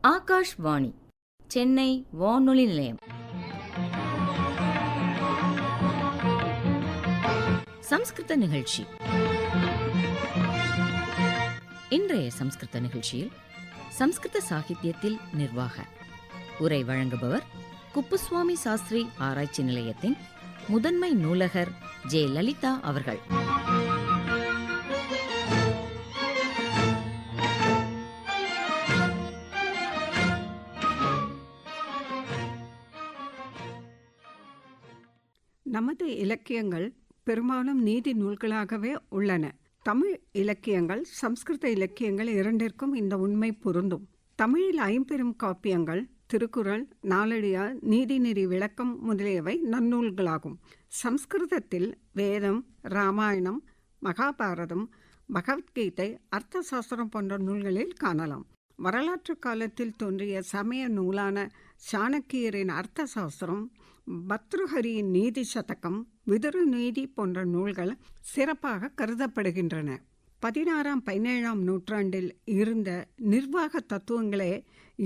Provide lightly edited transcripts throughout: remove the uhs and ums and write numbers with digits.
ஆகாஷ்வாணி சென்னை வானொலி நிலையம். சம்ஸ்கிருத நிகழ்ச்சி. இன்றைய சம்ஸ்கிருத நிகழ்ச்சியில் சம்ஸ்கிருத சாகித்யத்தில் நிர்வாக உரை வழங்குபவர் குப்புசுவாமி சாஸ்திரி ஆராய்ச்சி நிலையத்தின் முதன்மை நூலகர் ஜே. லலிதா அவர்கள். நமது இலக்கியங்கள் பெரும்பாலும் நீதி நூல்களாகவே உள்ளன. தமிழ் இலக்கியங்கள் சம்ஸ்கிருத இலக்கியங்கள் இரண்டிற்கும் இந்த உண்மை பொருந்தும். தமிழில் ஐம்பெரும் காப்பியங்கள் திருக்குறள், நாலடியார், நீதிநெறி விளக்கம் முதலியவை நன்னூல்களாகும். சம்ஸ்கிருதத்தில் வேதம், ராமாயணம், மகாபாரதம், பகவத்கீதை, அர்த்த சாஸ்திரம் போன்ற நூல்களில் காணலாம். வரலாற்று காலத்தில் தோன்றிய சமய நூலான சாணக்கியரின் அர்த்த சாஸ்திரம், பத்ருஹரியின் நீதி சதகம், விதுரு நீதி போன்ற நூல்கள் சிறப்பாக கருதப்படுகின்றன. 16ஆம் 17ஆம் நூற்றாண்டில் இருந்த நிர்வாக தத்துவங்களே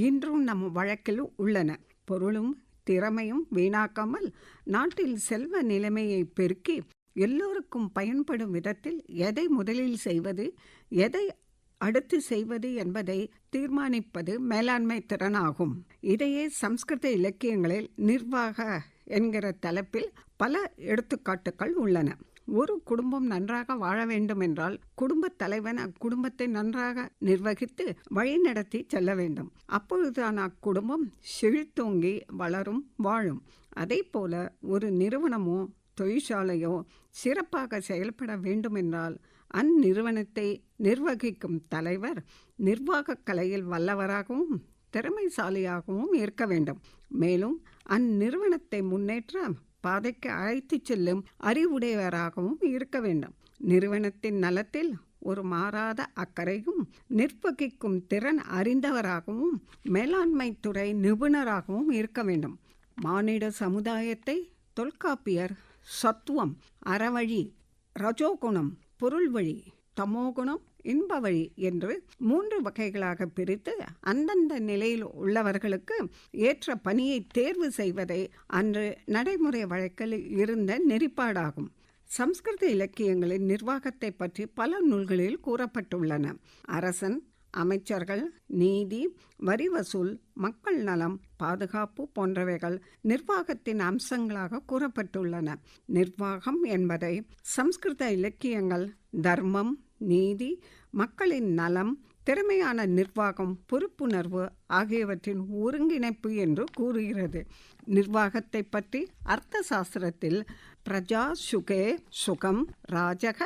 இன்றும் நம் வழக்கில் உள்ளன. பொருளும் திறமையும் வீணாக்காமல் நாட்டில் செல்வ நிலைமையை பெருக்கி எல்லோருக்கும் பயன்படும் விதத்தில் எதை முதலில் செய்வது, எதை அடுத்து செய்வது என்பதை தீர்மானிப்பது மேலாண்மை திறனாகும். இதையே சம்ஸ்கிருத இலக்கியங்களில் நிர்வாக என்கிற தலைப்பில் பல எடுத்துக்காட்டுகள் உள்ளன. ஒரு குடும்பம் நன்றாக வாழ வேண்டும் என்றால் குடும்பத் தலைவன் அக்குடும்பத்தை நன்றாக நிர்வகித்து வழிநடத்தி செல்ல வேண்டும். அப்பொழுதுதான் அக்குடும்பம் செழித்தோங்கி வளரும், வாழும். அதே போல ஒரு நிறுவனமோ தொழிற்சாலையோ சிறப்பாக செயல்பட வேண்டுமென்றால் அந்நிறுவனத்தை நிர்வகிக்கும் தலைவர் நிர்வாக கலையில் வல்லவராகவும் திறமைசாலியாகவும் இருக்க வேண்டும். மேலும் அந்நிறுவனத்தை முன்னேற்ற பாதைக்கு அழைத்து செல்லும் அறிவுடையவராகவும் இருக்க வேண்டும். நிறுவனத்தின் நலத்தில் ஒரு மாறாத அக்கறையும் நிர்வகிக்கும் திறன் அறிந்தவராகவும் மேலாண்மை துறை நிபுணராகவும் இருக்க வேண்டும். மானிட சமுதாயத்தை தொல்காப்பியர் சத்துவம், அறவழி, ரஜோகுணம், பொருள் வழி, தமோகுணம், இன்ப வழி என்று 3 வகைகளாக பிரித்து அந்தந்த நிலையில் உள்ளவர்களுக்கு ஏற்ற பணியை தேர்வு செய்வதை அன்று நடைமுறை வழக்கில் இருந்த நெறிப்பாடாகும். சம்ஸ்கிருத இலக்கியங்களின் நிர்வாகத்தை பற்றி பல நூல்களில் கூறப்பட்டுள்ளன. அரசன், அமைச்சர்கள், நீதி, வரி வசூல், மக்கள் நலம், பாதுகாப்பு போன்றவைகள் நிர்வாகத்தின் அம்சங்களாக கூறப்பட்டுள்ளன. நிர்வாகம் என்பதை சம்ஸ்கிருத இலக்கியங்கள் தர்மம், நீதி, மக்களின் நலம், திறமையான நிர்வாகம், பொறுப்புணர்வு ஆகியவற்றின் ஒருங்கிணைப்பு என்று கூறுகிறது. நிர்வாகத்தை பற்றி அர்த்த சாஸ்திரத்தில் பிரஜா சுகே சுகம் ராஜக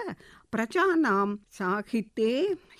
பிரஜானாம் சாகித்தே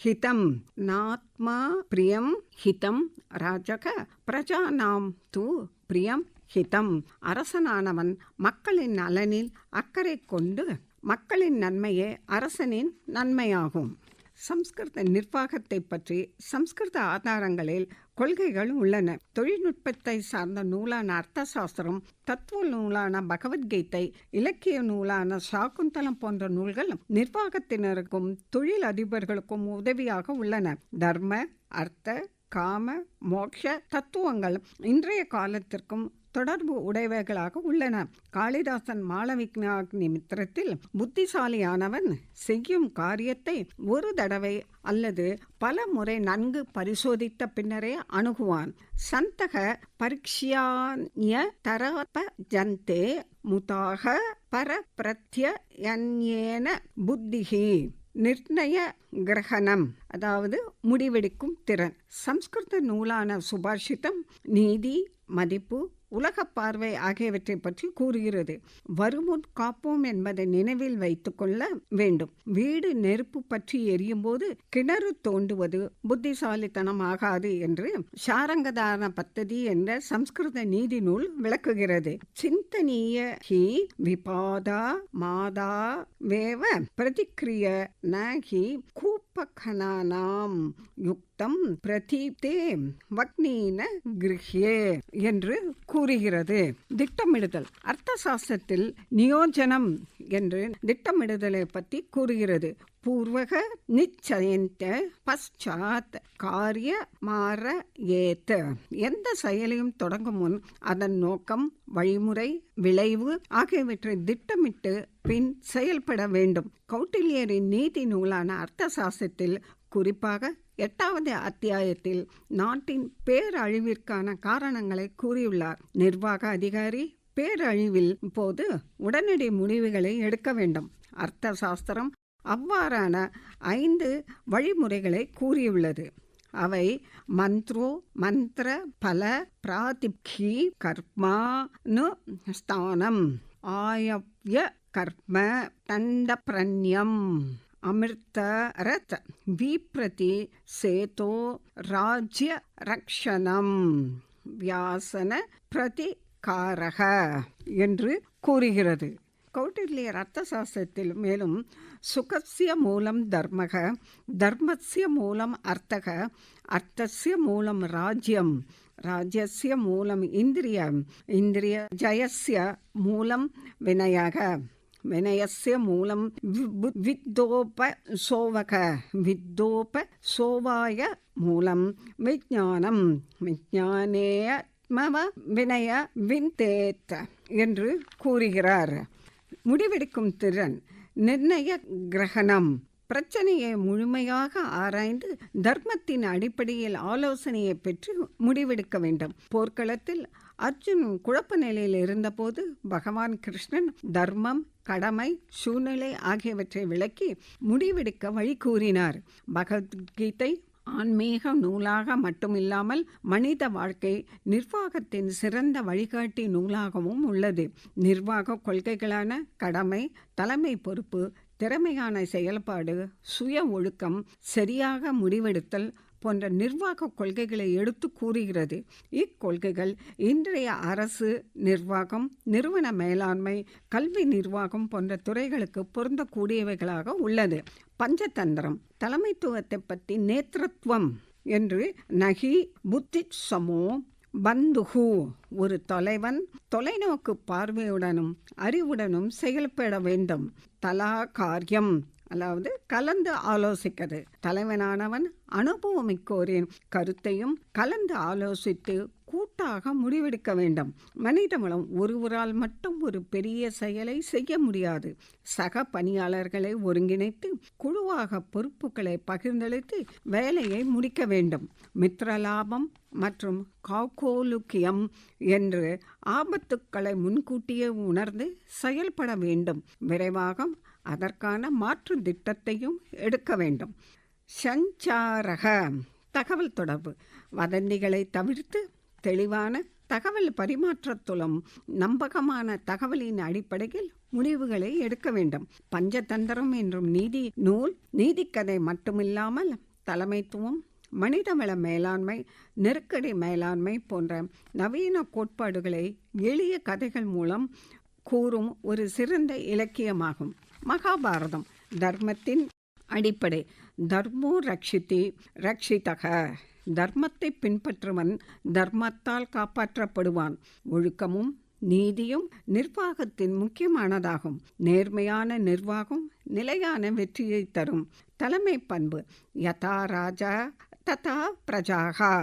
ஹிதம் நாத்மா பிரியம் ஹிதம் ராஜக பிரஜானாம் து பிரியம் ஹிதம். அரசனானவன் மக்களின் நலனில் அக்கறை கொண்டு மக்களின் நன்மையே அரசனின் நன்மையாகும். சம்ஸ்கிருத நிர்வாகத்தை பற்றி சம்ஸ்கிருத ஆதாரங்களில் கொள்கைகள் உள்ளன. தொழில்நுட்பத்தை சார்ந்த நூலான அர்த்த சாஸ்திரம், தத்துவ நூலான பகவத்கீதை, இலக்கிய நூலான சாகுந்தலம் போன்ற நூல்கள் நிர்வாகத்தினருக்கும் தொழில் அதிபர்களுக்கும் உதவியாக உள்ளன. தர்ம, அர்த்த, காம, மோட்ச தத்துவங்கள் இன்றைய காலத்திற்கும் தொடர்பு உடையவைகளாக உள்ளன. காளிதாசன் மாளவிக்னாக்னி மித்திரத்தில் புத்திசாலியானவன் செய்யும் காரியத்தை ஒரு தடவை அல்லது பல முறை நன்கு பரிசோதித்த பின்னரே அணுகுவான். சந்தக பரீட்சியான்ய தரப ஜந்தே முதாக பர பிரத்யயன்யேன புத்திஹி நிர்ணய கிரகணம், அதாவது முடிவெடுக்கும் திறன். சம்ஸ்கிருத நூலான சுபாஷிதம் நீதி, மதிப்பு, உலக பார்வை ஆகியவற்றை பற்றி கூறுகிறது. வருமுன் காப்போம் என்பதை நினைவில் வைத்து கொள்ள வேண்டும். வீடு நெருப்பு பற்றி எரியும் போது கிணறு தோண்டுவது புத்திசாலித்தனம் ஆகாது என்று சாரங்கதான பத்ததி என்ற சம்ஸ்கிருத நீதி நூல் விளக்குகிறது. சிந்தனீய ஹி விபாதா மாதா வேவ பிரதிக்ரிய நஹி கூப்பகணானாம் யுக்தம் பிரதீப்தே வக்னீன கிருஹ்யே என்று கூறுகிறது. திட்டமிடுதல் அர்த்த சாஸ்திரத்தில் நியோஜனம் என்று திட்டமிடுதலை பற்றி கூறுகிறது. பூர்வக நிச்சயந்த பశ్చాத் காரிய மாற ஏத். எந்த செயலையும் தொடங்கும் முன் அதன் நோக்கம், வழிமுறை, விளைவு ஆகியவற்றை திட்டமிட்டு பின் செயல்பட வேண்டும். கௌட்டில்யரின் நீதி நூலான அர்த்த சாஸ்திரத்தில் குறிப்பாக 8வது அத்தியாயத்தில் நாட்டின் பேரழிவிற்கான காரணங்களை கூறியுள்ளார். நிர்வாக அதிகாரி பேரழிவில் போது உடனடி முடிவுகளை எடுக்க வேண்டும். அர்த்த சாஸ்திரம் அவ்வாறான 5 வழிமுறைகளை கூறியுள்ளது. அவை மந்த்ரோ மந்திர பல பிராதிப்கி கர்மானு ஸ்தானம் ஆயவ்ய கர்ம தண்ட பிரண்யம் அமிர்தரத் விப்ரதி சேதோ ராஜ்ய ரக்ஷணம் வியாசன பிரதிகாரக என்று கூறுகிறது. கௌட்டில்யர் அர்த்த சாஸ்திரத்தில் மேலும் சுகஸ்ய மூலம் தர்மக, தர்மஸ்ய மூலம் அர்த்தக, அர்த்தஸ்ய மூலம் ராஜ்யம், ராஜ்யஸ்ய மூலம் இந்திரியம், இந்திரிய ஜயஸ்ய மூலம் வினயக, வினயஸ்ய மூலம் வித்தோபசோவக, வித்தோபசோவாய மூலம் விஞ்ஞானம், விஞ்ஞானேய வினய விந்தேத் என்று கூறுகிறார். முடிவெடுக்கும் திறன், நிர்ணய கிரகணம், பிரச்சனையை முழுமையாக ஆராய்ந்து தர்மத்தின் அடிப்படையில் ஆலோசனையை பெற்று முடிவெடுக்க வேண்டும். போர்க்களத்தில் அர்ஜுன் குழப்ப நிலையில் இருந்தபோது பகவான் கிருஷ்ணன் தர்மம், கடமை, சூழ்நிலை ஆகியவற்றை விளக்கி முடிவெடுக்க வழி கூறினார். பகவத்கீதை ஆன்மீக நூலாக மட்டுமில்லாமல் மனித வாழ்க்கை நிர்வாகத்தின் சிறந்த வழிகாட்டி நூலாகவும் உள்ளது. நிர்வாக கொள்கைகளான கடமை, தலைமை பொறுப்பு, திறமையான செயல்பாடு, சுய ஒழுக்கம், சரியாக முடிவெடுத்தல் போன்ற நிர்வாக கொள்கைகளை எடுத்து கூறுகிறது. இக்கொள்கைகள் இன்றைய அரசு நிர்வாகம், நிறுவன மேலாண்மை, கல்வி நிர்வாகம் போன்ற துறைகளுக்கு பொருந்தக்கூடியவைகளாக உள்ளது. பஞ்சதந்திரம், தலைமைத்துவத்தை பற்றி நேத்ரத்துவம் என்று நகி புத்தி சமோ பந்துகு, ஒரு தலைவன் தொலைநோக்கு பார்வையுடனும் அறிவுடனும் செயல்பட வேண்டும். தலா காரியம், அதாவது கலந்து ஆலோசிக்கிறது. தலைவனானவன் அனுபவமிக்கோரின் கருத்தையும் கலந்து ஆலோசித்து கூட்டாக முடிவெடுக்க வேண்டும். மனிதவளம் ஒருவரால் மட்டும் ஒரு பெரிய செயலை செய்ய முடியாது. சக பணியாளர்களை ஒருங்கிணைத்து குழுவாக பொறுப்புகளை பகிர்ந்தளித்து வேலையை முடிக்க வேண்டும். மித்ரலாபம் மற்றும் காக்கோலுக்கியம் என்று ஆபத்துக்களை முன்கூட்டியே உணர்ந்து செயல்பட வேண்டும். விரைவாக அதற்கான மாற்று திட்டத்தையும் எடுக்க வேண்டும். சஞ்சாரக, தகவல் தொடர்பு, வதந்திகளை தவிர்த்து தெளிவான தகவல் பரிமாற்றத்துலம் நம்பகமான தகவலின் அடிப்படையில் முடிவுகளை எடுக்க வேண்டும். பஞ்சதந்திரம் என்றும் நீதி நூல் நீதிக்கதை மட்டுமில்லாமல் தலைமைத்துவம், மனிதவள மேலாண்மை, நெருக்கடி மேலாண்மை போன்ற நவீன கோட்பாடுகளை எளிய கதைகள் மூலம் கூறும் ஒரு சிறந்த இலக்கியமாகும். மகாபாரதம் தர்மத்தின் அடிப்படை. தர்மோ ரக்ஷிதி ரக்ஷிதக, தர்மத்தை பின்பற்றுவன் தர்மத்தால் காப்பாற்றப்படுவான். ஒழுக்கமும் நீதியும் நிர்வாகத்தின் முக்கியமானதாகும். நேர்மையான நிர்வாகம் நிலையான வெற்றியை தரும். தலைமை பண்பு யதா ராஜா ததா பிரஜாகா,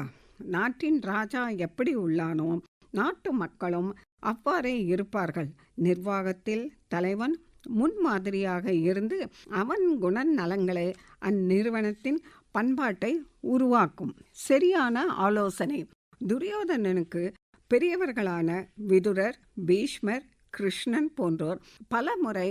நாட்டின் ராஜா எப்படி உள்ளானோ நாட்டு மக்களும் அவ்வாறே இருப்பார்கள். நிர்வாகத்தில் தலைவன் முன்மாதிரியாக இருந்து அவன் குணநலங்களை அந்நிறுவனத்தின் பண்பாட்டை உருவாக்கும். சரியான ஆலோசனை. துரியோதனனுக்கு பெரியவர்களான விதுரர், பீஷ்மர், கிருஷ்ணன் போன்றோர் பல முறை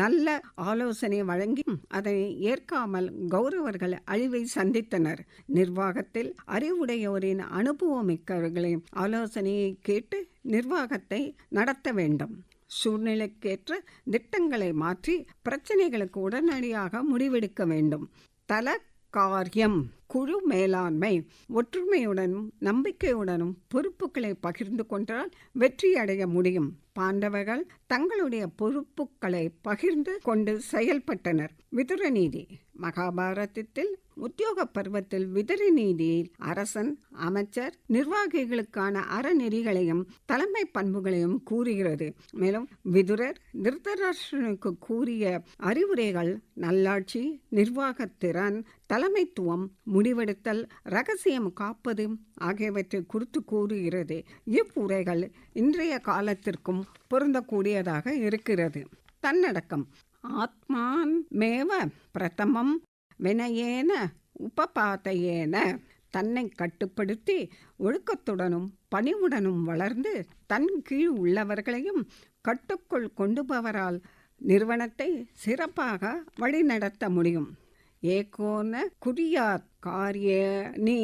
நல்ல ஆலோசனை வழங்கி அதை ஏற்காமல் கௌரவர்கள் அழிவை சந்தித்தனர். நிர்வாகத்தில் அறிவுடையோரின் அனுபவமிக்கவர்களின் ஆலோசனையை கேட்டு நிர்வாகத்தை நடத்த வேண்டும். சூழ்நிலைக்கேற்ற திட்டங்களை மாற்றி பிரச்சனைகளுக்கு உடனடியாக முடிவெடுக்க வேண்டும். தல காரியம், குழு மேலாண்மை, ஒற்றுமையுடனும் நம்பிக்கையுடனும் பொறுப்புகளை பகிர்ந்து கொண்டால் வெற்றி அடைய முடியும். பாண்டவர்கள் தங்களுடைய பொறுப்புகளை பகிர்ந்து கொண்டு செயல்பட்டனர். விதுர நீதி மகாபாரதத்தில் உத்தியோக பருவத்தில் விதுர நீதியில் அரசன், அமைச்சர், நிர்வாகிகளுக்கான அறநெறிகளையும் தலைமை பண்புகளையும் கூறுகிறது. மேலும் விதுரர் திருதராஷ்டிரனுக்கு கூறிய அறிவுரைகள் நல்லாட்சி, நிர்வாகத்திறன், தலைமைத்துவம், முடிவெடுத்தல், ரகசியம் காப்பது ஆகியவற்றை குறித்து கூறுகிறது. இவ்வுரைகள் இன்றைய காலத்திற்கும் பொருந்தக்கூடியதாக இருக்கிறது. தன்னடக்கம். ஆத்மான் மேவ பிரதமம் வினயேன உபபாதையேன. தன்னை கட்டுப்படுத்தி ஒழுக்கத்துடனும் பணிவுடனும் வளர்ந்து தன் கீழ் உள்ளவர்களையும் கட்டுக்குள் கொண்டுபவரால் நிறுவனத்தை சிறப்பாக வழிநடத்த முடியும். ஏகோன குறியாத் காரியனி.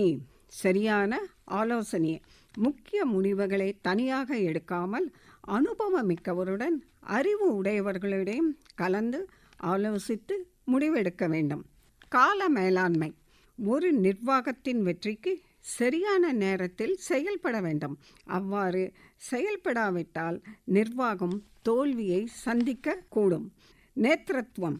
சரியான ஆலோசனை. முக்கிய முடிவுகளை தனியாக எடுக்காமல் அனுபவமிக்கவருடன் அறிவு உடையவர்களிடையும் கலந்து ஆலோசித்து முடிவெடுக்க வேண்டும். கால மேலாண்மை. ஒரு நிர்வாகத்தின் வெற்றிக்கு சரியான நேரத்தில் செயல்பட வேண்டும். அவ்வாறு செயல்படாவிட்டால் நிர்வாகம் தோல்வியை சந்திக்க கூடும். நேத்திரத்துவம்.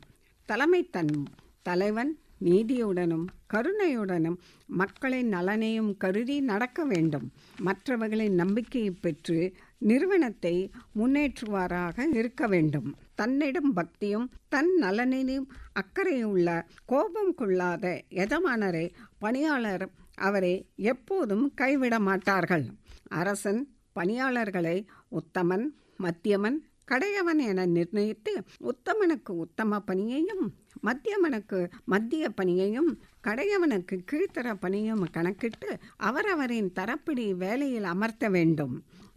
தலைமைத்தன்மை. தலைவன் நீதியுடனும் கருணையுடனும் மக்களின் நலனையும் கருதி நடக்க வேண்டும். மற்றவர்களின் நம்பிக்கையை பெற்று நிறுவனத்தை முன்னேற்றுவாராக இருக்க வேண்டும். தன்னிடம் பக்தியும் தன் நலனிலும் அக்கறையுள்ள கோபம் கொள்ளாத எஜமானரை பணியாளர் அவரை எப்போதும் கைவிட மாட்டார்கள். அரசன் பணியாளர்களை உத்தமன், மத்தியமன், கடையவன் என நிர்ணயித்து உத்தமனுக்கு உத்தம பணியையும், மத்தியமனுக்கு மத்திய பணியையும், கடையவனுக்கு கீழ்த்தர பணியும் கணக்கிட்டு அவரவரின் தரப்படி வேலையில் அமர்த்த வேண்டும்.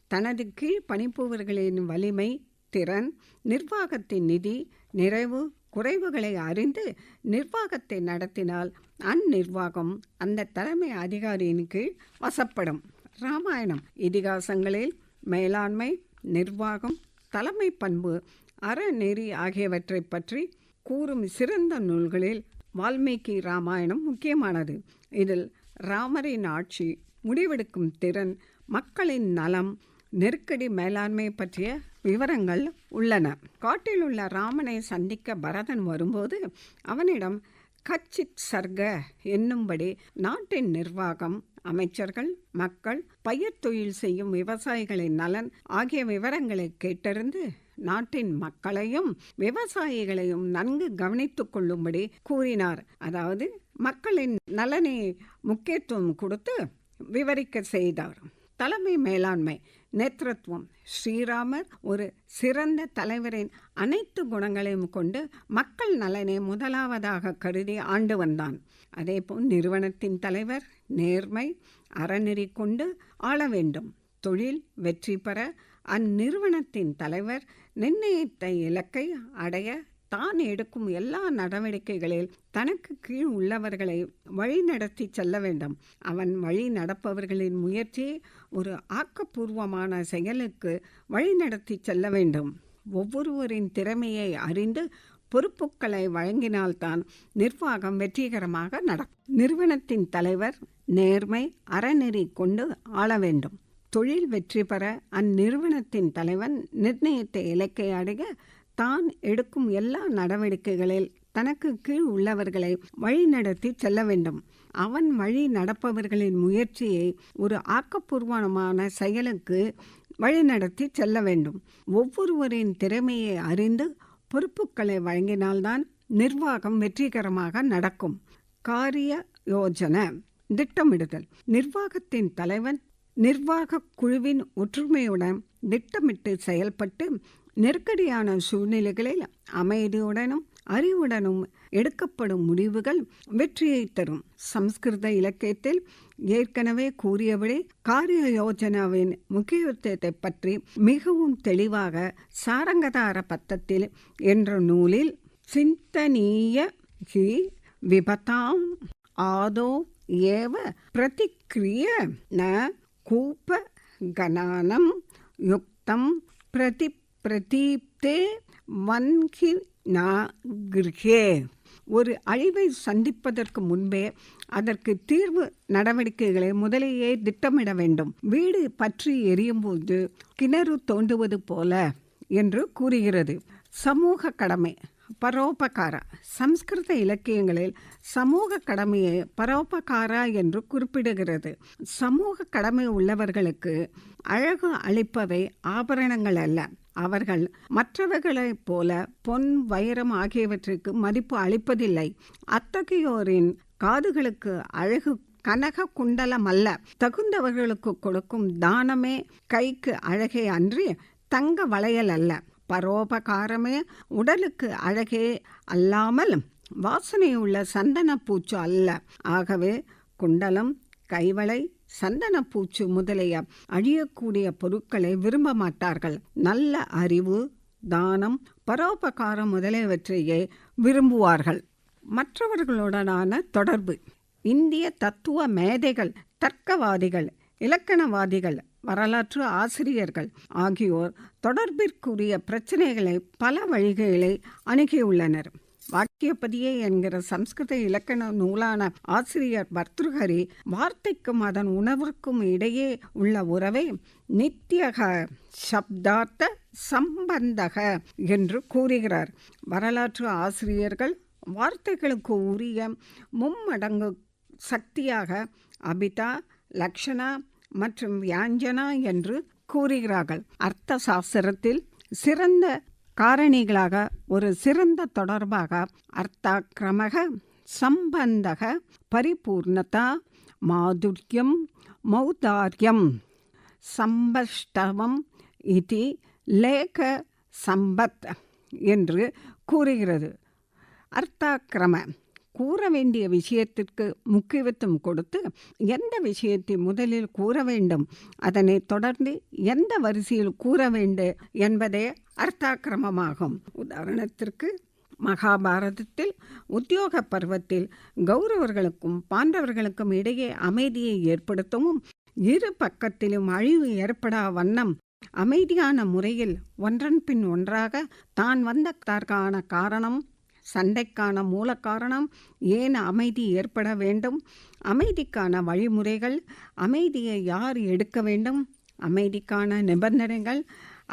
தனது கீழ் பணிபுரிபவர்களின் வலிமை, திறன், நிர்வாகத்தின் நிதி, நிறைவு, குறைவுகளை அறிந்து நிர்வாகத்தை நடத்தினால் அந்நிர்வாகம் அந்த தலைமை அதிகாரியின் கீழ் வசப்படும். ராமாயணம். இதிகாசங்களில் மேலாண்மை, நிர்வாகம், தலைமை பண்பு, அறநெறி ஆகியவற்றை பற்றி கூறும் சிறந்த நூல்களில் வால்மீகி ராமாயணம் முக்கியமானது. இதில் ராமரின் ஆட்சி, முடிவெடுக்கும் திறன், மக்களின் நலம், நெருக்கடி மேலாண்மை பற்றிய விவரங்கள் உள்ளன. காட்டில் உள்ள ராமனை சந்திக்க பரதன் வரும்போது அவனிடம் கச்சித் சர்க என்னும்படி நாட்டின் நிர்வாகம், அமைச்சர்கள், மக்கள், பயிர் தொழில் செய்யும் விவசாயிகளின் நலன் ஆகிய விவரங்களை கேட்டறிந்து நாட்டின் மக்களையும் விவசாயிகளையும் நன்கு கவனித்துக் கொள்ளும்படி கூறினார். அதாவது மக்களின் நலனை முக்கியத்துவம் கொடுத்து விவரிக்க செய்தார். தலைமை மேலாண்மை. நேத்திரத்துவம். ஸ்ரீராமர் ஒரு சிறந்த தலைவரின் அனைத்து குணங்களையும் கொண்டு மக்கள் நலனை முதலாவதாக கருதி ஆண்டு வந்தான். அதேபோல் நிறுவனத்தின் தலைவர் நேர்மை, அறநெறி கொண்டு ஆள வேண்டும். தொழில் வெற்றி பெற அந்நிறுவனத்தின் தலைவர் நிர்ணயித்த இலக்கை அடைய தான் எடுக்கும் எல்லா நடவடிக்கைகளில் தனக்கு கீழ் உள்ளவர்களை வழிநடத்தி செல்ல வேண்டும். அவன் வழி நடப்பவர்களின் முயற்சியை ஒரு ஆக்கப்பூர்வமான செயலுக்கு வழிநடத்தி செல்ல வேண்டும். ஒவ்வொருவரின் திறமையை அறிந்து பொறுப்புகளை வழங்கினால்தான் நிர்வாகம் வெற்றிகரமாக நடக்கும். நிறுவனத்தின் தலைவர் நேர்மை, அறநெறி கொண்டு ஆள வேண்டும். தொழில் வெற்றி பெற அந்நிறுவனத்தின் தலைவன் நிர்ணயித்த இலக்கை அடைய தான் எடுக்கும் எல்லா நடவடிக்கைகளில் தனக்கு கீழ் உள்ளவர்களை வழிநடத்தி செல்ல வேண்டும். அவன் வழி நடப்பவர்களின் முயற்சியை ஒரு ஆக்கப்பூர்வமான செயலுக்கு வழிநடத்தி செல்ல வேண்டும். ஒவ்வொருவரின் திறமையை அறிந்து பொறுப்புகளை வழங்கினால்தான் நிர்வாகம் வெற்றிகரமாக நடக்கும். காரிய யோஜனை. திட்டமிடுதல். நிர்வாகத்தின் தலைவன் நிர்வாக குழுவின் ஒற்றுமையுடன் திட்டமிட்டு செயல்பட்டு நெருக்கடியான சூழ்நிலைகளில் அமைதியுடனும் அறிவுடனும் எடுக்கப்படும் முடிவுகள் வெற்றியை தரும். சம்ஸ்கிருத இலக்கியத்தில் ஏற்கனவே கூறியபடி காரிய யோஜனாவின் முக்கியத்துவத்தை பற்றி மிகவும் தெளிவாக சாரங்கதார பத்தத்தில் என்ற நூலில் சிந்தனீய ஹி விபதாம் ஆதோ ஏவ பிரதிக்ரிய ந கூப கணானம் யுக்தம் பிரதீப்தே வன்கி ந கிருஹே ஒரு அழிவை சந்திப்பதற்கு முன்பே அதற்கு தீர்வு நடவடிக்கைகளை முதலேயே திட்டமிட வேண்டும். வீடு பற்றி எரியும் போது கிணறு தோண்டுவது போல என்று கூறுகிறது. சமூக கடமை பரோபகார. சம்ஸ்கிருத இலக்கியங்களில் சமூக கடமையை பரோபகாரா என்று குறிப்பிடுகிறது. சமூக கடமை உள்ளவர்களுக்கு அழகு அளிப்பவை ஆபரணங்கள் அல்ல. அவர்கள் மற்றவர்களைப் போல பொன், வைரம் ஆகியவற்றுக்கு மதிப்பு அளிப்பதில்லை. அத்தகையோரின் காதுகளுக்கு அழகு கனக குண்டலம் அல்ல. தகுந்தவர்களுக்கு கொடுக்கும் தானமே கைக்கு அழகே அன்றி தங்க வளையல் அல்ல. பரோபகாரமே உடலுக்கு அழகே அல்லாமல் வாசனையுள்ள சந்தன பூச்சு அல்ல. ஆகவே குண்டலம், கைவளை, சந்தன பூச்சு முதலிய அழியக்கூடிய பொருட்களை விரும்ப மாட்டார்கள். நல்ல அறிவு, தானம், பரோபகாரம் முதலியவற்றையே விரும்புவார்கள். மற்றவர்களுடனான தொடர்பு. இந்திய தத்துவ மேதைகள், தர்க்கவாதிகள், இலக்கணவாதிகள், வரலாற்று ஆசிரியர்கள் ஆகியோர் தொடர்பிற்குரிய பிரச்சனைகளை பல வழிகளை அணுகியுள்ளனர். வாக்கியப்பதியே என்கிற சம்ஸ்கிருத இலக்கண நூலான ஆசிரியர் பர்த்ருஹரி வார்த்தைக்கும் அதன் உணர்வுக்கும் இடையே உள்ள உறவை நித்தியக சப்தார்த்த சம்பந்தக என்று கூறுகிறார். வரலாற்று ஆசிரியர்கள் வார்த்தைகளுக்கு உரிய மும்மடங்கு சக்தியாக அபிதா, லக்ஷணா மற்றும் வியாஞ்சனா என்று கூறுகிறார்கள். அர்த்த சாஸ்திரத்தில் சிறந்த காரணிகளாக ஒரு சிறந்த தொடர்பாக அர்த்தாக்கிரமக, சம்பந்தக, பரிபூர்ணதா, மாதுர்யம், மௌதார்யம், சம்பஷ்டவம் இதி லேக சம்பத் என்று கூறுகிறது. அர்த்தாக்கிரம கூற வேண்டிய விஷயத்திற்கு முக்கியத்துவம் கொடுத்து எந்த விஷயத்தை முதலில் கூற வேண்டும், அதனை தொடர்ந்து எந்த வரிசையில் கூற வேண்டும் என்பதே அர்த்தாக்கிரமமாகும். உதாரணத்திற்கு மகாபாரதத்தில் உத்தியோக பருவத்தில் கௌரவர்களுக்கும் பாண்டவர்களுக்கும் இடையே அமைதியை ஏற்படுத்தவும் இரு பக்கத்திலும் அழிவு ஏற்படா வண்ணம் அமைதியான முறையில் ஒன்றன் பின் ஒன்றாக தான் வந்ததற்கான காரணம், சண்டைக்கான மூல காரணம், ஏன் அமைதி ஏற்பட வேண்டும், அமைதிக்கான வழிமுறைகள், அமைதியை யார் எடுக்க வேண்டும், அமைதிக்கான நிபந்தனைகள்,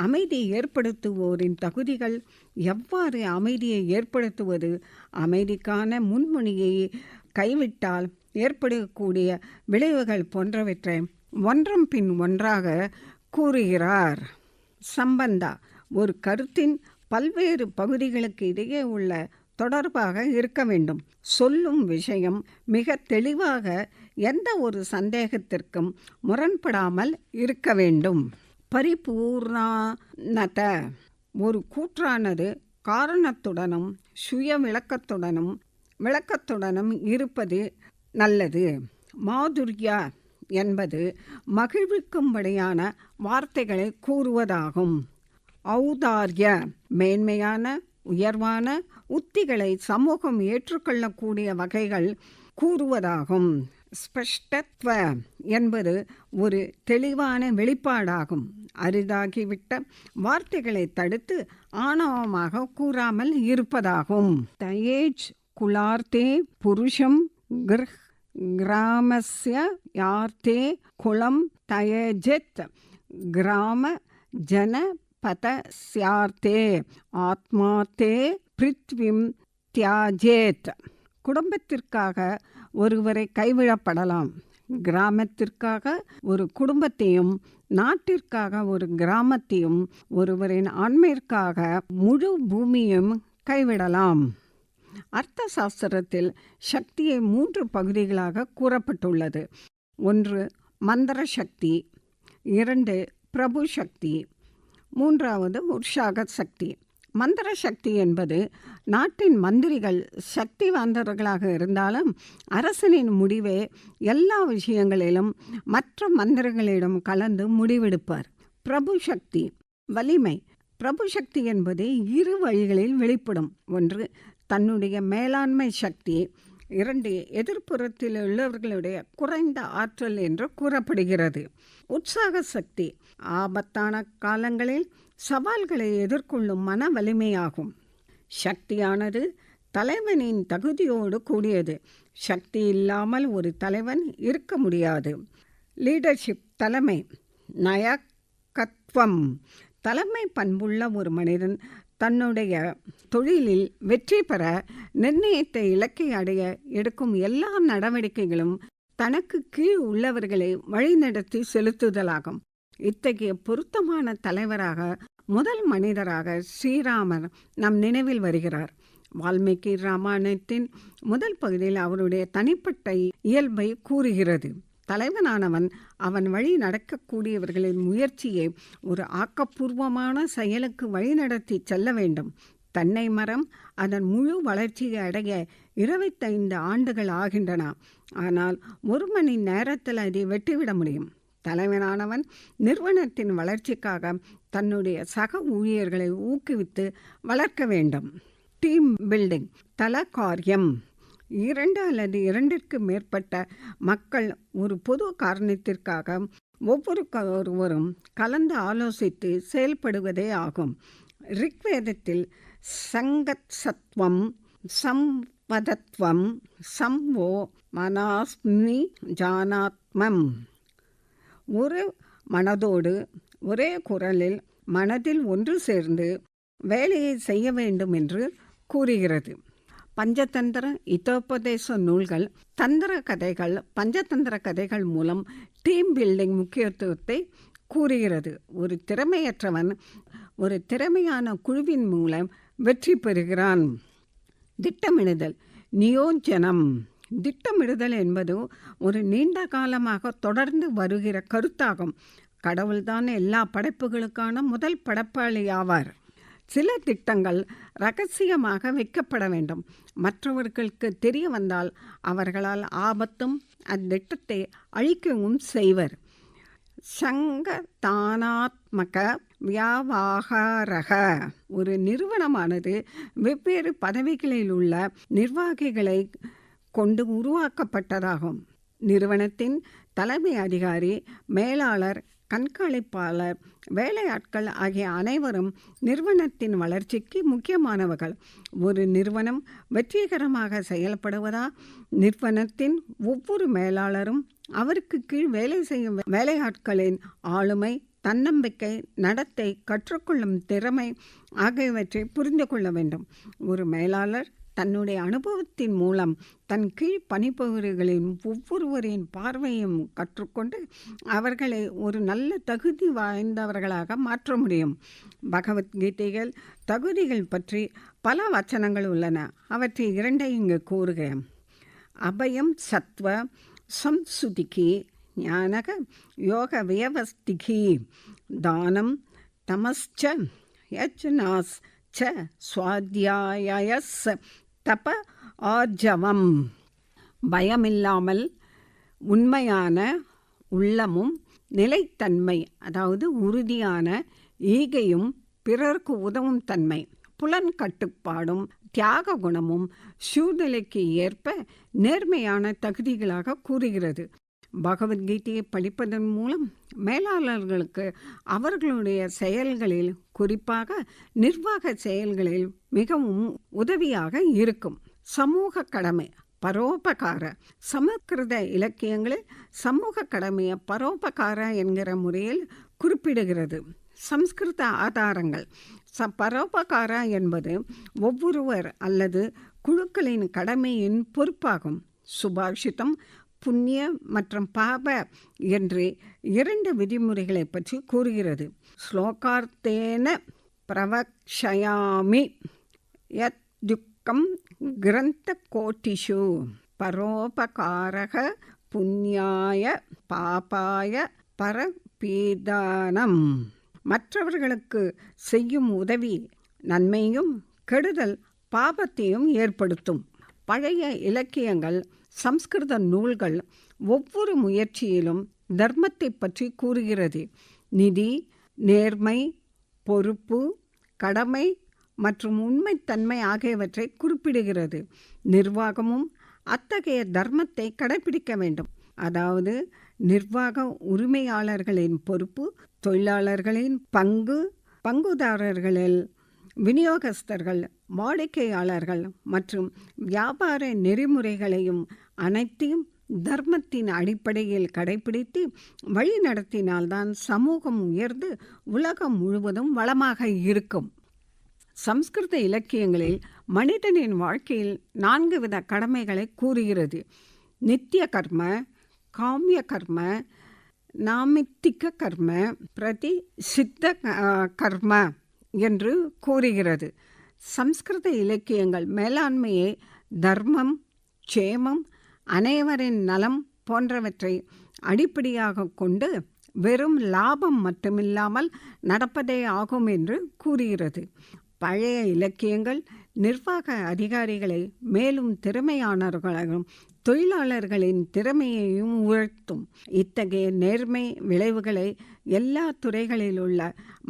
அமைதி ஏற்படுத்துவோரின் தகுதிகள், எவ்வாறு அமைதியை ஏற்படுத்துவது, அமைதிக்கான முன்மொழியை கைவிட்டால் ஏற்படக்கூடிய விளைவுகள் போன்றவற்றை ஒன்றன் பின் ஒன்றாக கூறுகிறார். சம்பந்தா ஒரு கருத்தின் பல்வேறு பகுதிகளுக்கு இடையே உள்ள தொடர்பாக இருக்க வேண்டும். சொல்லும் விஷயம் மிக தெளிவாக எந்த ஒரு சந்தேகத்திற்கும் முரண்படாமல் இருக்க வேண்டும். பரிபூர்ணத ஒரு கூற்றானது காரணத்துடனும் சுய விளக்கத்துடனும் இருப்பது நல்லது. மாதுர்யா என்பது மகிழ்விக்கும்படியான வார்த்தைகளை கூறுவதாகும். ஔதார்ய மேன்மையான உயர்வான உத்திகளை சமூகம் ஏற்றுக்கொள்ளக்கூடிய வகைகள் கூறுவதாகும். ஸ்பஷ்டத்வ என்பது ஒரு தெளிவான வெளிப்பாடாகும். அரிதாகிவிட்ட வார்த்தைகளை தடுத்து ஆணவமாக கூறாமல் இருப்பதாகும். தயேஜ் குலார்த்தே புருஷம் கிராமஸ்ய யார்த்தே குலம் தயஜெத் கிராம ஜன பதஸ்யார்த்தே ஆத்மார்த்தே பிருத்விம் தியாஜேத். குடும்பத்திற்காக ஒருவரை கைவிடப்படலாம், கிராமத்திற்காக ஒரு குடும்பத்தையும், நாட்டிற்காக ஒரு கிராமத்தையும், ஒருவரின் ஆன்மையிற்காக முழு பூமியும் கைவிடலாம். அர்த்த சாஸ்திரத்தில் சக்தியை 3 பகுதிகளாக கூறப்பட்டுள்ளது. 1 மந்திர சக்தி, 2 பிரபு சக்தி, 3வது உற்சாக சக்தி. மந்திர சக்தி என்பது நாட்டின் மந்திரிகள் சக்திவாய்ந்தவர்களாக இருந்தாலும் அரசனின் முடிவே எல்லா விஷயங்களிலும் மற்ற மந்திரிகளிடம் கலந்து முடிவெடுப்பார். பிரபு சக்தி வலிமை. பிரபு சக்தி என்பது 2 வழிகளில் வெளிப்படும். 1 தன்னுடைய மேலாண்மை சக்தி, 2 எதிர்ப்புறத்தில் உள்ளவர்களுடைய குறைந்த ஆற்றல் என்று கூறப்படுகிறது. உற்சாக சக்தி ஆபத்தான காலங்களில் சவால்களை எதிர்கொள்ளும் மன வலிமையாகும். சக்தியானது தலைவனின் தகுதியோடு கூடியது. சக்தி இல்லாமல் ஒரு தலைவன் இருக்க முடியாது. லீடர்ஷிப் தலைமை. நாயகத்துவம் தலைமை பண்புள்ள ஒரு மனிதன் தன்னுடைய தொழிலில் வெற்றி பெற நிர்ணயித்த இலக்கை அடைய எடுக்கும் எல்லா நடவடிக்கைகளும் தனக்கு கீழ் உள்ளவர்களை வழிநடத்தி செலுத்துதலாகும். இத்தகைய பொருத்தமான தலைவராக முதல் மனிதராக ஸ்ரீராமர் நம் நினைவில் வருகிறார். வால்மீகி ராமாயணத்தின் முதல் பகுதியில் அவருடைய தனிப்பட்ட இயல்பை கூறுகிறது. தலைவனானவன் அவன் வழி நடக்கக்கூடியவர்களின் முயற்சியை ஒரு ஆக்கப்பூர்வமான செயலுக்கு வழிநடத்தி செல்ல வேண்டும். தென்னை மரம் அதன் முழு வளர்ச்சியை அடைய 25 ஆண்டுகள் ஆகின்றன. ஆனால் 1 மணி நேரத்தில் அதை வெட்டிவிட முடியும். தலைவனானவன் நிறுவனத்தின் வளர்ச்சிக்காக தன்னுடைய சக ஊழியர்களை ஊக்குவித்து வளர்க்க வேண்டும். டீம் பில்டிங் தல காரியம். 2 அல்லது 2ற்கு மேற்பட்ட மக்கள் ஒரு பொது காரணத்திற்காக ஒவ்வொருவரும் கலந்து ஆலோசித்து செயல்படுவதே ஆகும். ரிக்வேதத்தில் சங்கத் சத்வம், சம்வதத்வம், சம்வோ மனாஸ்மி ஜானாத்மம். ஒரு மனதோடு ஒரே குரலில் மனதில் ஒன்று சேர்ந்து வேலையை செய்ய வேண்டும் என்று கூறுகிறது. பஞ்சதந்திர இதோபதேச நூல்கள் தந்திர கதைகள், பஞ்சதந்திர கதைகள் மூலம் டீம் பில்டிங் முக்கியத்துவத்தை கூறுகிறது. ஒரு திறமையற்றவன் ஒரு திறமையான குழுவின் மூலம் வெற்றி பெறுகிறான். திட்டமிடுதல் நியோஜனம். திட்டமிடுதல் என்பது ஒரு நீண்ட காலமாக தொடர்ந்து வருகிற கருத்தாகும். கடவுள்தான் எல்லா படைப்புகளுக்கான முதல் படைப்பாளி ஆவார். சில திட்டங்கள் இரகசியமாக வைக்கப்பட வேண்டும். மற்றவர்களுக்கு தெரிய வந்தால் அவர்களால் ஆபத்தும் அத்திட்டத்தை அழிக்கவும் செய்வர். சங்கதானாத்மக வியாவாகாரக. ஒரு நிறுவனமானது வெவ்வேறு பதவிகளில் உள்ள நிர்வாகிகளை கொண்டு உருவாக்கப்பட்டதாகும். நிறுவனத்தின் தலைமை அதிகாரி, மேலாளர், கண்காணிப்பாளர், வேலையாட்கள் ஆகிய அனைவரும் நிறுவனத்தின் வளர்ச்சிக்கு முக்கியமானவர்கள். ஒரு நிறுவனம் வெற்றிகரமாக செயல்படுவதா நிறுவனத்தின் ஒவ்வொரு மேலாளரும் அவருக்கு கீழ் வேலை செய்யும் வேலையாட்களின் ஆளுமை, தன்னம்பிக்கை, நடத்தை, கற்றுக்கொள்ளும் திறமை ஆகியவற்றை புரிந்து கொள்ள வேண்டும். ஒரு மேலாளர் தன்னுடைய அனுபவத்தின் மூலம் தன் கீழ் பணிபுரிகளின் ஒவ்வொருவரின் பார்வையும் கற்றுக்கொண்டு அவர்களை ஒரு நல்ல தகுதி வாய்ந்தவர்களாக மாற்ற முடியும். பகவத்கீதைகள் தகுதிகள் பற்றி பல வச்சனங்கள் உள்ளன. அவற்றை 2 இங்கு கூறுகிறேன். அபயம் சத்வ சம்சுதிகி ஞானக யோக வியவஸ்திகி தானம் தமஸ்ச யஜ்னாஸ் ச ஸ்வாத்யாயஸ் தப ஆர்ஜவம். பயமில்லாமல் உண்மையான உள்ளமும் நிலைத்தன்மை, அதாவது உறுதியான ஈகையும் பிறர்க்கு உதவும் தன்மை, புலன் கட்டுப்பாடும் தியாக குணமும் சூழ்நிலைக்கு ஏற்ப நேர்மையான தகுதிகளாக கூறுகிறது. பகவத்கீதையை படிப்பதன் மூலம் மேலாளர்களுக்கு அவர்களுடைய செயல்களில், குறிப்பாக நிர்வாக செயல்களில் மிகவும் உதவியாக இருக்கும். சமூக கடமை பரோபகார. சமஸ்கிருத இலக்கியங்களில் சமூக கடமையை பரோபகார என்கிற முறையில் குறிப்பிடுகிறது. சம்ஸ்கிருத ஆதாரங்கள். பரோபகார என்பது ஒவ்வொருவர் அல்லது குழுக்களின் கடமையின் பொறுப்பாகும். சுபாஷிதம் புண்ணிய மற்றும் பாப என்று 2 விதிமுறைகளை பற்றி கூறுகிறது. ஸ்லோகார்த்தேன பிரவக்ஷயாமி யத் துக்கம் கிரந்த கோட்டிஷு பரோபகாரக புண்ணியாய பாபாய பரபீதானம். மற்றவர்களுக்கு செய்யும் உதவி நன்மையும் கெடுதல் பாபத்தையும் ஏற்படுத்தும். பழைய இலக்கியங்கள், சம்ஸ்கிருத நூல்கள் ஒவ்வொரு முயற்சியிலும் தர்மத்தை பற்றி கூறுகிறது. நிதி, நேர்மை, பொறுப்பு, கடமை மற்றும் உண்மைத்தன்மை ஆகியவற்றை குறிப்பிடுகிறது. நிர்வாகமும் அத்தகைய தர்மத்தை கடைபிடிக்க வேண்டும். அதாவது நிர்வாக உரிமையாளர்களின் பொறுப்பு, தொழிலாளர்களின் பங்கு, பங்குதாரர்களில் விநியோகஸ்தர்கள், வாடிக்கையாளர்கள் மற்றும் வியாபார நெறிமுறைகளையும் அனைத்தையும் தர்மத்தின் அடிப்படையில் கடைபிடித்து வழி நடத்தினால்தான் சமூகம் உயர்ந்து உலகம் முழுவதும் வளமாக இருக்கும். சம்ஸ்கிருத இலக்கியங்களில் மனிதனின் வாழ்க்கையில் 4 வித கடமைகளை கூறுகிறது. நித்திய கர்ம, காமிய கர்ம, நாமித்திக கர்ம, பிரதி சித்த கர்ம என்று கூறுகிறது. சம்ஸ்கிருத இலக்கியங்கள் மேலாண்மையை தர்மம், க்ஷேமம், அனைவரின் நலம் போன்றவற்றை அடிப்படையாக கொண்டு வெறும் லாபம் மட்டுமில்லாமல் நடப்பதே ஆகும் என்று கூறுகிறது. பழைய இலக்கியங்கள் நிர்வாக அதிகாரிகளை மேலும் திறமையானவர்களாகவும் தொழிலாளர்களின் திறமையையும் உயர்த்தும். இத்தகைய நேர்மை விளைவுகளை எல்லா துறைகளில் உள்ள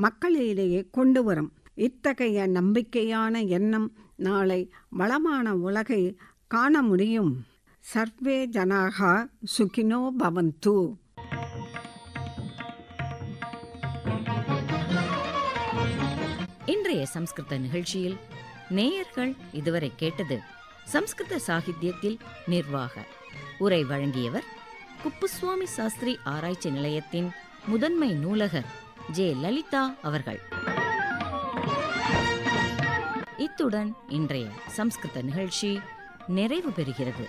மக்களிடையே கொண்டு வரும். இத்தகைய நம்பிக்கையான எண்ணம் நாளை வளமான உலகை காண முடியும். சர்வே ஜனாகா சுகினோ பவந்து. இன்றைய சம்ஸ்கிருத நிகழ்ச்சியில் நேயர்கள் இதுவரை கேட்டது சம்ஸ்கிருத சாகித்யத்தில் நிர்வாக. உரை வழங்கியவர் குப்புசுவாமி சாஸ்திரி ஆராய்ச்சி நிலையத்தின் முதன்மை நூலகர் ஜே. லலிதா அவர்கள். இத்துடன் இன்றைய சம்ஸ்கிருத நிகழ்ச்சி நிறைவு பெறுகிறது.